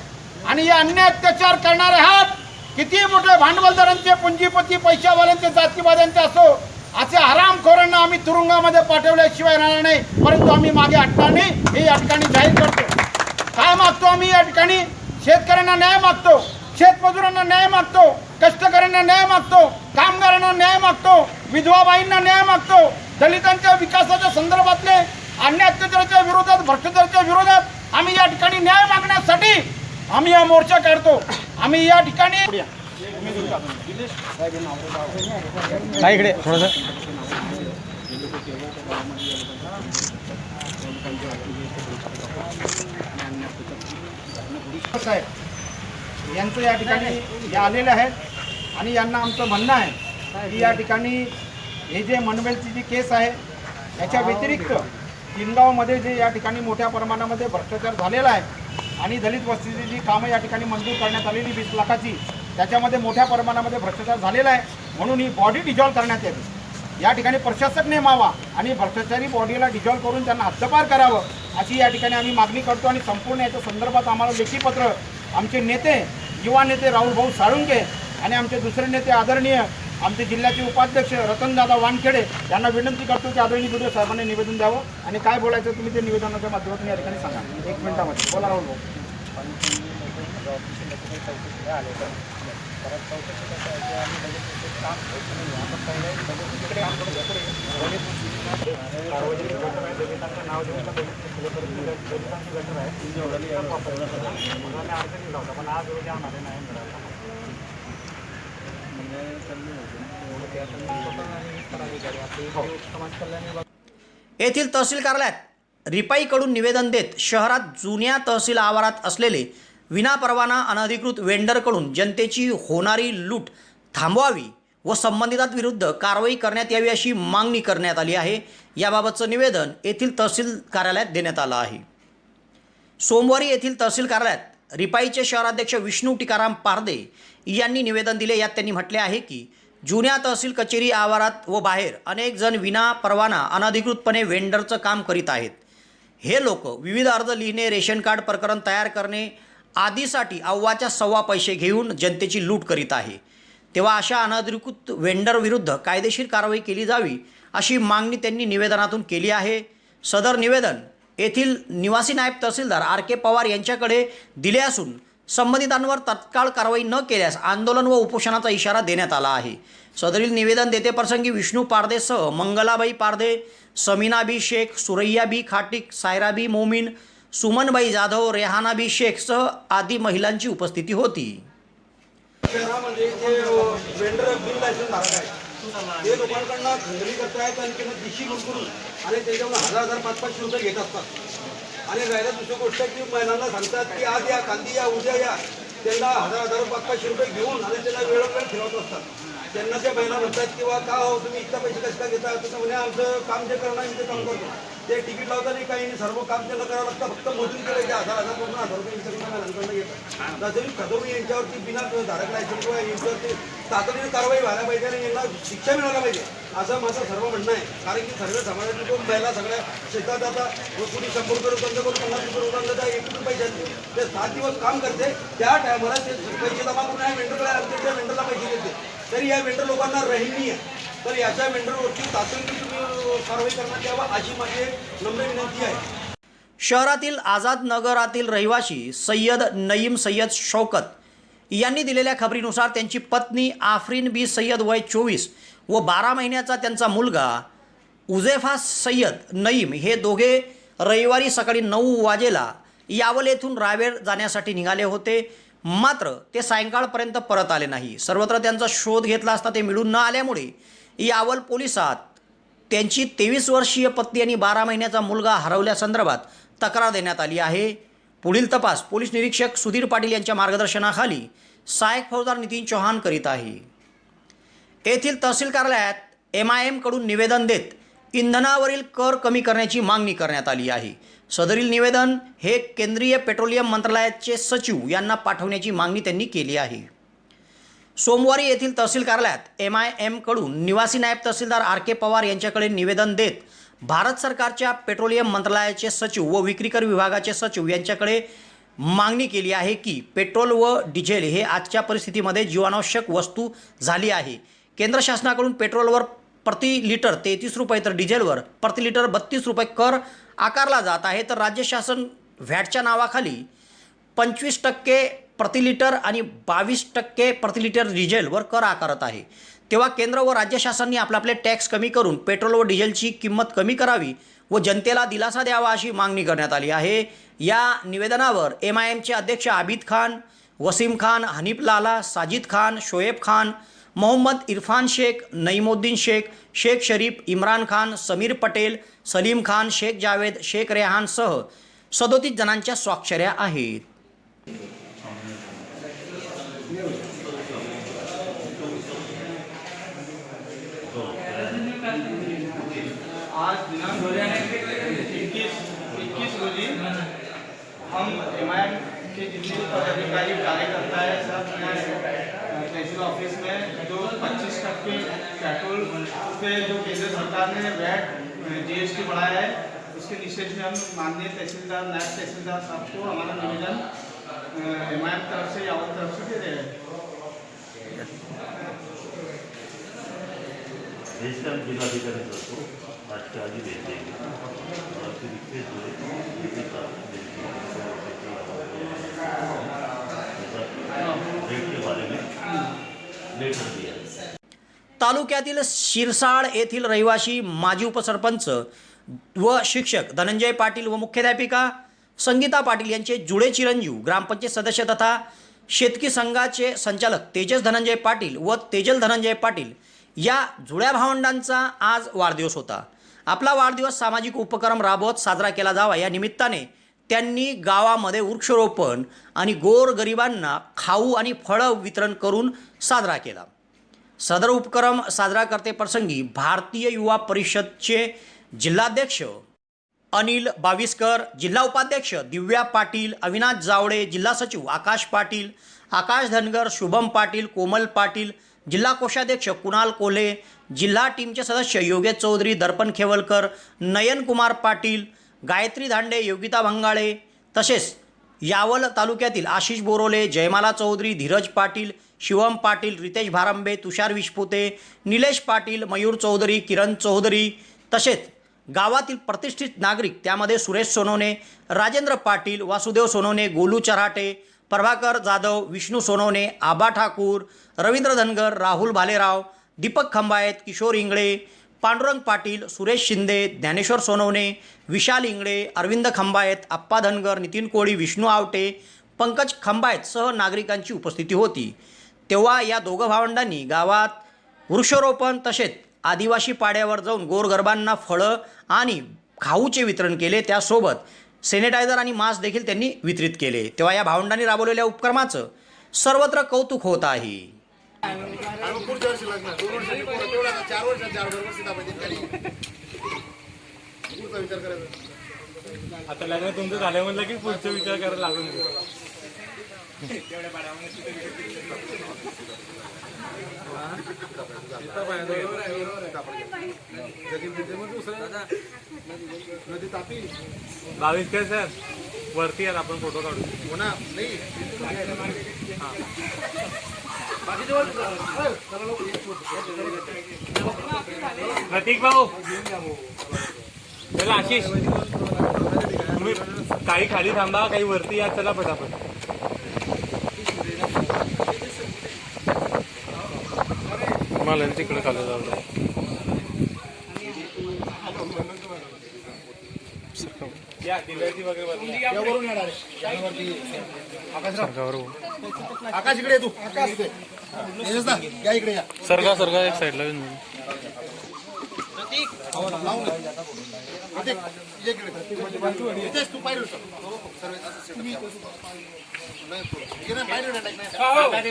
S7: आणि या अन्याय अत्याचार करणारे हात किती मोठे भांडवलदारांचे, पुंजीपती, पैशावाल्यांचे, जातीवाद्यांचे असो, असे हरामखोरांना आम्ही तुरुंगामध्ये पाठवल्याशिवाय राहणार नाही. परंतु आम्ही मागे हटणार नाही हे या ठिकाणी जाहीर करतो. काय मागतो आम्ही या ठिकाणी? शेतकऱ्यांना न्याय मागतो, शेतमजुरांना न्याय मागतो. कष्टकऱ्यांना न्याय मागतो, कामगारांना न्याय मागतो, विधवाबाईंना न्याय मागतो, दलितांच्या विकासाच्या संदर्भातले अन्याय अत्याचाराच्या विरोधात, भ्रष्टाचाराच्या विरोधात आम्ही या ठिकाणी न्याय मागण्यासाठी आम्ही हा मोर्चा काढतो. आम्ही या ठिकाणी साहेब यांचं या ठिकाणी हे आलेले आहेत आणि यांना आमचं म्हणणं आहे की या ठिकाणी हे जे मनवेलची जी केस आहे याच्या व्यतिरिक्त किनगावमध्ये जे या ठिकाणी मोठ्या प्रमाणामध्ये भ्रष्टाचार झालेला आहे आणि दलित वस्तीची जी कामं या ठिकाणी मंजूर करण्यात आलेली 20 लाखाची, त्याच्यामध्ये मोठ्या प्रमाणामध्ये भ्रष्टाचार झालेला आहे. म्हणून ही बॉडी डिझॉल्व करण्यात यावी. या ठिकाणी प्रशासक नेमावा आणि भ्रष्टाचारी बॉडीला डिझॉल्व करून त्यांना हद्दपार करावं अशी या ठिकाणी आम्ही मागणी करतो. आणि संपूर्ण याच्या संदर्भात आम्हाला लेखी पत्र आमचे नेते, युवा नेते राहुल भाऊ साळुंके आणि आमचे दुसरे नेते आदरणीय आमचे जिल्ह्याचे उपाध्यक्ष रतनदादा वानखेडे यांना विनंती करतो की आदरणीय बीडीओ साहेबांनी निवेदन द्यावं. आणि काय बोलायचं तुम्ही ते निवेदनाच्या माध्यमातून या ठिकाणी सांगा. 1 मिनिटामध्ये बोला राहुल भाऊ.
S1: येथील तहसील कार्यालयात रिपाईकडून निवेदन देत शहरात जुन्या तहसील आवारात असलेले विनापरवाना अनधिकृत वेंडरकडून जनतेची होणारी लूट थांबवावी व संबंधितांविरुद्ध कारवाई करण्यात यावी अशी मागणी करण्यात आली आहे. याबाबतचं निवेदन येथील तहसील कार्यालयात देण्यात आलं आहे. सोमवारी येथील तहसील कार्यालयात रिपाईचे शहराध्यक्ष विष्णू टिकाराम पारदे यांनी निवेदन दिले. यात त्यांनी म्हटले आहे की जुन्या तहसील कचेरी आवारात व बाहेर अनेक जण विना परवाना अनधिकृतपणे वेंडरचं काम करीत आहेत. हे लोक विविध अर्ज लिहिणे, रेशन कार्ड प्रकरण तयार करणे आदीसाठी अव्वाच्या सव्वा पैसे घेऊन जनतेची लूट करीत आहे. तेव्हा अशा अनधिकृत वेंडर विरुद्ध कायदेशीर कारवाई केली जावी अशी मागणी त्यांनी निवेदनातून केली आहे. सदर निवेदन येथील निवासी नायब तहसीलदार RK पवार यांच्याकडे दिले असून संबंधितांवर तत्काळ कारवाई न केल्यास आंदोलन व उपोषणाचा इशारा देण्यात आला आहे. सदरील निवेदन देतेप्रसंगी विष्णू पारदेसह मंगलाबाई पारदे, समीनाबी शेख, सुरैयाबी खाटिक, सायराबी मोमीन, सुमनबाई जाधव, रेहानाबी शेखसह आदी महिलांची उपस्थिती होती.
S11: शहरामध्ये जे वेंडर बिल लायसन्स धारक आहेत ते लोकांकडनं खंडणी करतायत आणि त्यांना दिशी लूट करून आणि त्याच्यावर 1000 500 रुपये घेत असतात. आणि राहिला दुसरी गोष्ट की महिलांना सांगतात की आज या, कांदी या, उद्या या, त्यांना 1000 500 रुपये घेऊन आणि त्यांना वेळोवेळ फिरवत असतात. त्यांना त्या महिला म्हणतात किंवा का हो तुम्ही इतका पैसे कसे का घेता, तसं म्हणे आमचं काम जे करणार ते काम करतो. ते तिकीट लावताना काही सर्व काम त्यांना करावं लागतं. फक्त मोजून केलं की 1000 करून 1000 रुपये नंतर घेतात. तसं कदमी यांच्यावरती बिना धारक लायसन्स किंवा यांच्यावरती तातडीने कारवाई व्हायला पाहिजे आणि यांना शिक्षा मिळायला पाहिजे असं माझं सर्व म्हणणं आहे. कारण की सर्व समाजातील दोन महिला सगळ्या शेतात जातात, कुणी 100 रुपये रुपये करून 50 रुपये रुपये 1 रुपये पैसे ते 7 दिवस काम करते. त्या टायमाला ते पैसे जमा करून या वेंडरकडे आणते, त्या वेंडरला पैसे देते. तरी या वेंडर लोकांना रहिनी आहे. तर याच्या वेंडरवरती तातडीने तुम्ही कारवाई करण्यात यावा अशी माझी एक नम्र विनंती आहे.
S1: शहरातील आझाद नगरातील रहिवासी सय्यद नईम सय्यद शौकत यांनी दिलेल्या खबरीनुसार त्यांची पत्नी आफरीन बी सय्यद वय 24 व 12 महिन्याचा त्यांचा मुलगा उजेफा सय्यद नईम हे दोघे रविवारी सकाळी 9 वाजेला यावल येथून रावेर जाण्यासाठी निघाले होते. मात्र ते सायंकाळपर्यंत परत आले नाही. सर्वत्र त्यांचा शोध घेतला असता ते मिळून न आल्यामुळे यावल पोलिसात त्यांची 23 वर्षीय पत्नी आणि 12 महिन्याचा मुलगा हरवल्यासंदर्भात तक्रार देण्यात आली आहे. पुढील तपास पोलीस निरीक्षक सुधीर पाटील यांच्या मार्गदर्शनाखाली सहाय्यक फौजदार नितीन चौहान करीत आहे. येथील तहसील कार्यालयात MIM कडून निवेदन देत इंधनावरील कर कमी करण्याची मागणी करण्यात आली आहे. सदरील निवेदन हे केंद्रीय पेट्रोलियम मंत्रालयाचे सचिव यांना पाठवण्याची मागणी त्यांनी केली आहे. सोमवारी येथील तहसील कार्यालयात MIM कडून निवासी नायब तहसीलदार RK पवार यांच्याकडे निवेदन देत भारत सरकारच्या पेट्रोलियम मंत्रालयाचे सचिव व विक्रीकर विभागाचे सचिव यांच्याकडे मागणी केली आहे की पेट्रोल व डिझेल हे आजच्या परिस्थितीमध्ये जीवनावश्यक वस्तू झाली आहे. केंद्र शासनाकडून पेट्रोलवर प्रति लिटर 33 रुपये तर डिझेलवर प्रति लिटर 32 रुपये कर आकारला जात आहे. तर राज्य शासन व्हॅटच्या नावाखाली 25% प्रति लिटर आणि 22% प्रति लिटर डिझेलवर कर आकारत आहे, तेव्हा केंद्र व राज्य शासनांनी आपले टॅक्स कमी करून पेट्रोल व डिझेलची किंमत कमी करावी व जनतेला दिलासा द्यावा अशी मागणी करण्यात आली आहे. या निवेदनावर MIMचे अध्यक्ष आबिद खान, वसीम खान, हनीफ लाला, साजिद खान, शोएब खान, मोहम्मद इरफान शेख, नईमुद्दीन शेख, शेख शरीफ, इम्रान खान, समीर पटेल, सलीम खान, शेख जावेद, शेख रेहानसह 37 जणांच्या स्वाक्षऱ्या आहेत.
S11: आज दिनांक 21 रोजी हम MIM के जितने भी पदाधिकारी कार्यकर्ता है सब तहसील ऑफिस में जो 25% पेट्रोल पे जो केंद्र सरकार ने वैट GST बढ़ाया है उसके निषेध में हम माननीय तहसीलदार, नायब तहसीलदार साहब को हमारा निवेदन MIM तरफ से यावत तरफ से दे रहे हैं.
S12: जिलाधिकारी को आज के आगे भेज देंगे और आपकी रिक्वेस्ट जो रेट के बारे में लेटर दिया.
S1: तालुक्यातील शिरसाळ येथील रहिवासी माजी उपसरपंच व शिक्षक धनंजय पाटील व मुख्याध्यापिका संगीता पाटील यांचे जुळे चिरंजीव ग्रामपंचायत सदस्य तथा शेतकी संघाचे संचालक तेजस धनंजय पाटील व तेजल धनंजय पाटील या जुळ्या भावंडांचा आज वाढदिवस होता. आपला वाढदिवस सामाजिक उपक्रम राबवत साजरा केला जावा या निमित्ताने त्यांनी गावामध्ये वृक्षारोपण आणि गोरगरिबांना खाऊ आणि फळं वितरण करून साजरा केला. सदर उपक्रम साजरा करते प्रसंगी भारतीय युवा परिषदचे जिल्हाध्यक्ष अनिल बाविस्कर, जिल्हा उपाध्यक्ष दिव्या पाटील, अविनाश जावडे, जिल्हा सचिव आकाश पाटील, आकाश धनगर, शुभम पाटील, कोमल पाटील, जिल्हा कोषाध्यक्ष कुणाल कोल्हे, जिल्हा टीमचे सदस्य योगेश चौधरी, दर्पण खेवलकर, नयन कुमार पाटील, गायत्री धांडे, योगिता भंगाळे तसेच यावल तालुक्यातील आशिष बोरोले, जयमाला चौधरी, धीरज पाटील, शिवम पाटील, रितेश भारंबे, तुषार विशपुते, निलेश पाटील, मयूर चौधरी, किरण चौधरी तसेच गावातील प्रतिष्ठित नागरिक त्यामध्ये सुरेश सोनवणे, राजेंद्र पाटील, वासुदेव सोनवणे, गोलू चराटे, प्रभाकर जाधव, विष्णू सोनवणे, आबा ठाकूर, रवींद्र धनगर, राहुल भालेराव, दीपक खंबायत, किशोर इंगळे, पांडुरंग पाटील, सुरेश शिंदे, ज्ञानेश्वर सोनवणे, विशाल इंगळे, अरविंद खंबायत, आप्पा धनगर, नितीन कोळी, विष्णू आवटे, पंकज खंबायत सह नागरिकांची उपस्थिती होती. तेव्हा या दोघं भावंडांनी गावात वृक्षारोपण तसेच आदिवासी पाड्यावर जाऊन गोरगरिबांना फळं आणि खाऊचे वितरण केले. त्यासोबत सॅनिटायझर आणि मास्क देखील त्यांनी वितरित केले. तेव्हा या भावंडांनी राबवलेल्या उपक्रमाचं सर्वत्र कौतुक होत आहे.
S9: आता लग्न तुमचं झालं म्हणलं की पुढचा विचार करायला लागून बावीस काय सर वरती यार आपण फोटो काढू हो ना. प्रतीक भाऊ चला आशिष तुम्ही काही खाली थांबा काही वरती या. चला पटापट मला तिकडे खाली जाऊ. या दिव्याची वगैरे आकाश इकडे तू इकडे सरगा सरगा एक साईडला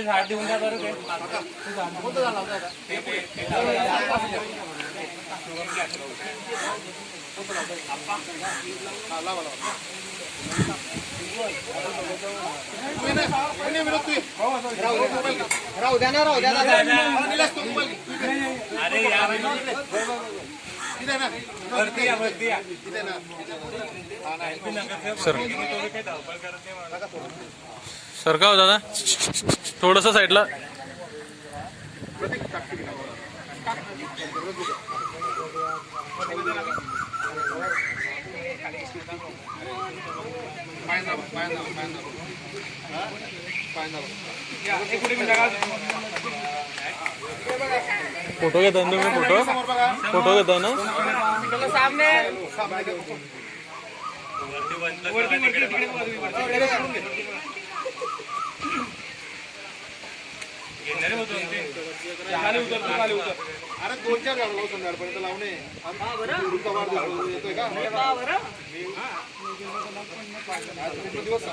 S9: झाड देऊन द्या बरं. राहू द्या ना अरे यार सर का हो दादा थोडस साईडला.
S10: फोटो घेताय तुम्ही फोटो घेताय ना
S7: अरे 2-4 लावलो संध्याकाळपर्यंत लावणे येतोय का दिवस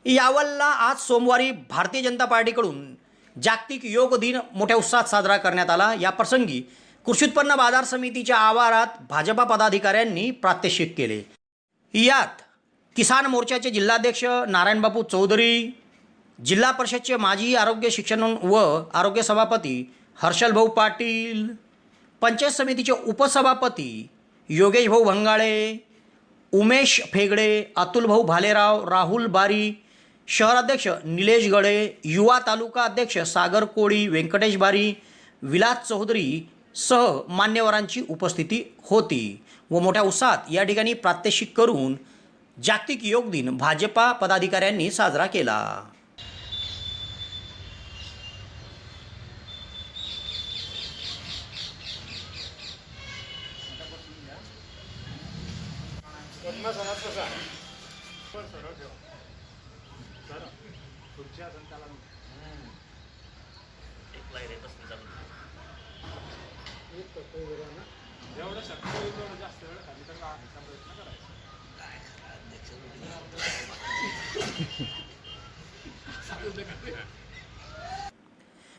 S1: यावलला आज सोमवारी भारतीय जनता पार्टीकडून जागतिक योग दिन मोठ्या उत्साहात साजरा करण्यात आला. या प्रसंगी कृषी उत्पन्न बाजार समितीच्या आवारात भाजपा पदाधिकाऱ्यांनी प्रात्यक्षिक केले. यात किसान मोर्चाचे जिल्हाध्यक्ष नारायणबापू चौधरी, जिल्हा परिषदचे माजी आरोग्य शिक्षण व आरोग्य सभापती हर्षलभाऊ पाटील, पंचायत समितीचे उपसभापती योगेशभाऊ भंगाळे, उमेश फेगडे, अतुलभाऊ भालेराव, राहुल बारी, शहराध्यक्ष निलेश गडे, युवा तालुका अध्यक्ष सागर कोळी, व्यंकटेश बारी, विलास चौधरी सह मान्यवरांची उपस्थिती होती व मोठ्या उत्साहात या ठिकाणी प्रात्यक्षिक करून जागतिक योग दिन भाजपा पदाधिकाऱ्यांनी साजरा केला.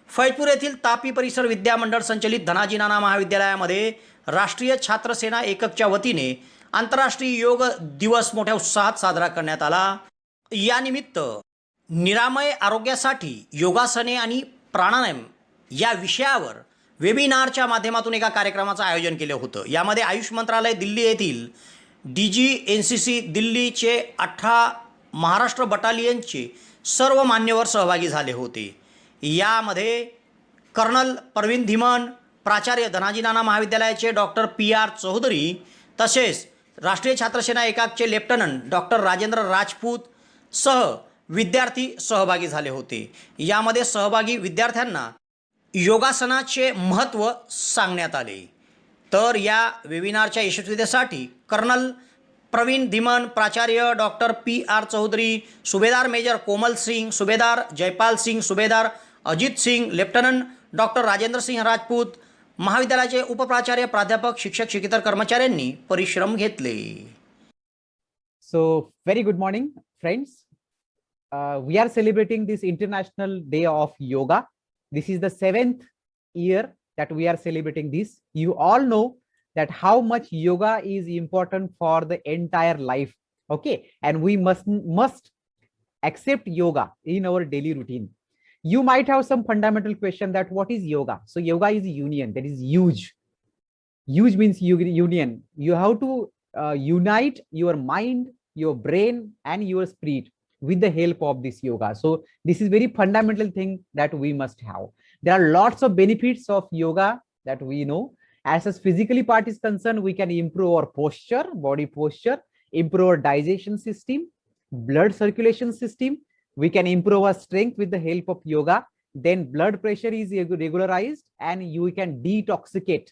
S1: फैजपूर येथील तापी परिसर विद्यामंडळ संचलित धनाजी नाना महाविद्यालयामध्ये राष्ट्रीय छात्र सेना एककच्या वतीने आंतरराष्ट्रीय योग दिवस मोठ्या उत्साहात साजरा करण्यात आला. यानिमित्त निरामय आरोग्यासाठी योगासने आणि प्राणायाम या विषयावर वेबिनारच्या माध्यमातून एका कार्यक्रमाचं आयोजन केलं होतं. यामध्ये आयुष मंत्रालय दिल्ली येथील DGNCC दिल्लीचे 18 महाराष्ट्र बटालियनचे सर्व मान्यवर सहभागी झाले होते. यामध्ये कर्नल परवीन धीमन, प्राचार्य धनाजी नाना महाविद्यालयाचे डॉक्टर PR चौधरी तसेच राष्ट्रीय छात्रसेना एकाचे लेफ्टनंट डॉक्टर राजेंद्र राजपूत सह विद्यार्थी सहभागी झाले होते. यामध्ये सहभागी विद्यार्थ्यांना योगासनाचे महत्त्व सांगण्यात आले. तर या वेबिनारच्या यशस्वीतेसाठी कर्नल प्रवीण धीमन, प्राचार्य डॉक्टर PR चौधरी, सुभेदार मेजर कोमल सिंग, सुभेदार जयपाल सिंग, सुभेदार अजित सिंग, लेफ्टनंट डॉक्टर राजेंद्र सिंह राजपूत, महाविद्यालयाचे उपप्राचार्य, प्राध्यापक, शिक्षक, शिक्षकेतर कर्मचाऱ्यांनी परिश्रम घेतले.
S13: So very good morning friends. We are celebrating this International Day of Yoga. This is the 7th year that we are celebrating this. You all know that how much yoga is important for the entire life. Okay, and we must accept yoga in our daily routine. You might have some fundamental question that what is yoga? So yoga is union. That is huge. Huge means union. You have to unite your mind, your brain, and your spirit with the help of this yoga. So this is very fundamental thing that we must have. There are lots of benefits of yoga that we know. As a physically part is concerned, we can improve our posture, body posture, improve our digestion system, blood circulation system. We can improve our strength with the help of yoga. Then blood pressure is regularized and you can detoxicate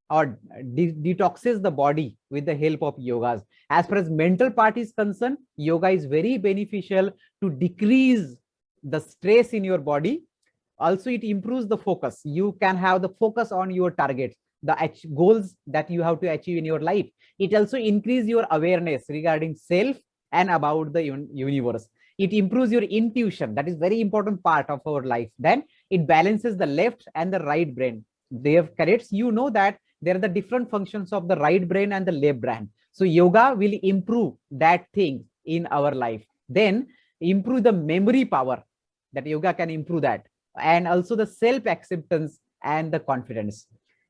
S13: or detoxes the body with the help of yogas. As far as mental part is concerned, yoga is very beneficial to decrease the stress in your body. Also, it improves the focus. You can have the focus on your targets, the goals that you have to achieve in your life. It also increases your awareness regarding self and about the universe. It improves your intuition. That is very important part of our life. Then it balances the left and the right brain. They have corrects. You know that there are the different functions of the right brain and the left brain. So yoga will improve that thing in our life. Then improve the memory power. That yoga can improve that. And also the self-acceptance and the confidence.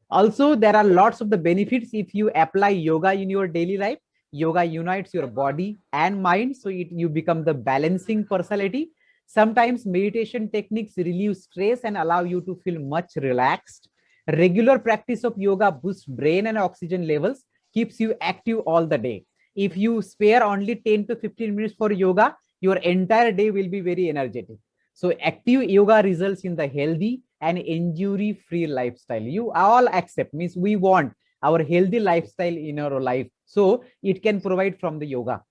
S13: Also, there are lots of the benefits if you apply yoga in your daily life. Yoga unites your body and mind, so you become the balancing personality. Sometimes meditation techniques relieve stress and allow you to feel much relaxed. Regular practice of yoga boosts brain and oxygen levels, keeps you active all the day. If you spare only 10 to 15 minutes for yoga, your entire day will be very energetic. So active yoga results in the healthy and injury-free lifestyle. You all accept, means we want our healthy lifestyle in our life. So it can provide from the yoga.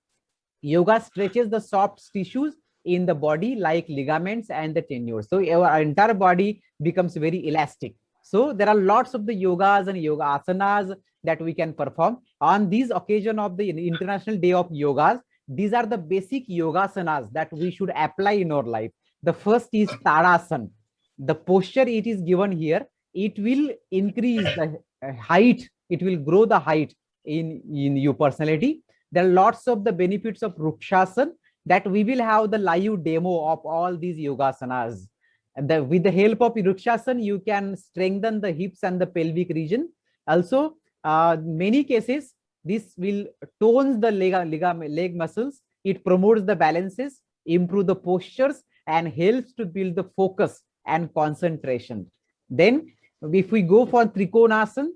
S13: Yoga stretches the soft tissues in the body like ligaments and the tendons. So our entire body becomes very elastic. So there are lots of the yogas and yoga asanas that we can perform. On this occasion of the International Day of Yogas, these are the basic yogasanas that we should apply in our life. The first is Tadasana. The posture it is given here, it will increase the height, it will grow the height in your personality. There are lots of the benefits of Vrukshasana that we will have the live demo of all these yogasanas. And with the help of Vrukshasana, you can strengthen the hips and the pelvic region. Also, many cases, this will tones the leg muscles. It promotes the balances, improve the postures, and helps to build the focus and concentration. Then, if we go for Trikonasana,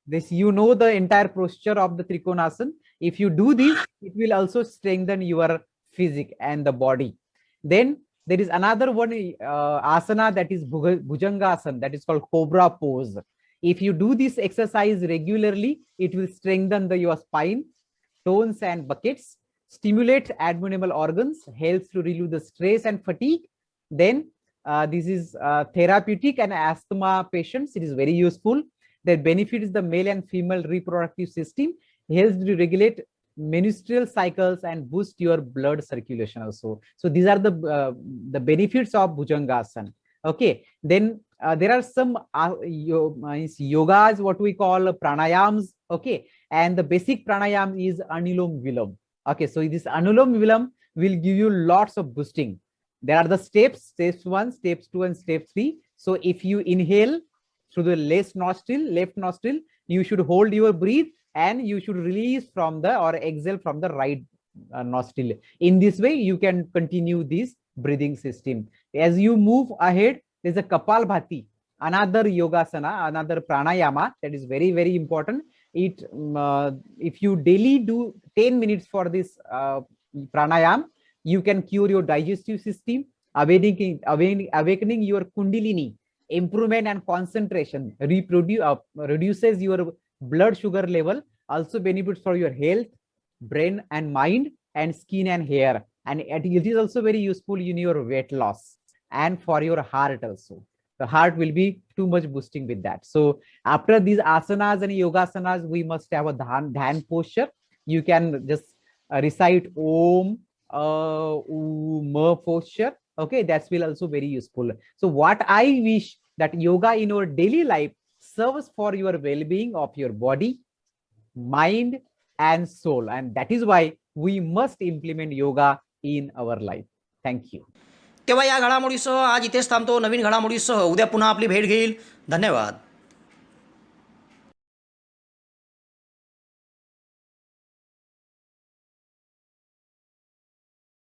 S13: this you know the entire posture of the Trikonasana. If you do this, it will also strengthen your physique and the body. Then there is another one asana, that is Bhujangasana, that is called Cobra pose. If you do this exercise regularly, it will strengthen your spine, tones and buckets, stimulate abdominal organs, helps to relieve the stress and fatigue. Then this is therapeutic and asthma patients. It is very useful. The benefit is the male and female reproductive system, helps to regulate menstrual cycles and boost your blood circulation also. So these are the benefits of Bhujangasana. Okay, then there are some yogas, what we call pranayams. Okay, and the basic pranayam is Anulom Vilom. Okay, so this Anulom Vilom will give you lots of boosting. There are the steps 1, steps 2, and step 3. So if you inhale through the left nostril, you should hold your breath and you should release from the or exhale from the right nostril. In this way, you can continue this breathing system. As you move ahead, there's a Kapalbhati, another yogasana, another pranayama that is very, very important. It if you daily do 10 minutes for this pranayam, you can cure your digestive system, awakening your kundalini, improvement and concentration, reduces your blood sugar level, also benefits for your health, brain and mind, and skin and hair. And it is also very useful in your weight loss and for your heart also. The heart will be too much boosting with that. So after these asanas and yogasanas, we must have a dhan posture. You can just recite Om, Ma posture. Okay, that will also very useful. So what I wish that yoga in your daily life serves for your well-being of your body, mind, and soul. And that is why we must implement yoga in our life. Thank you.
S1: तेव्हा या घडामोडीसह आज इथेच थांबतो. नवीन घडामोडीसह उद्या पुन्हा आपली भेट घेईल. धन्यवाद.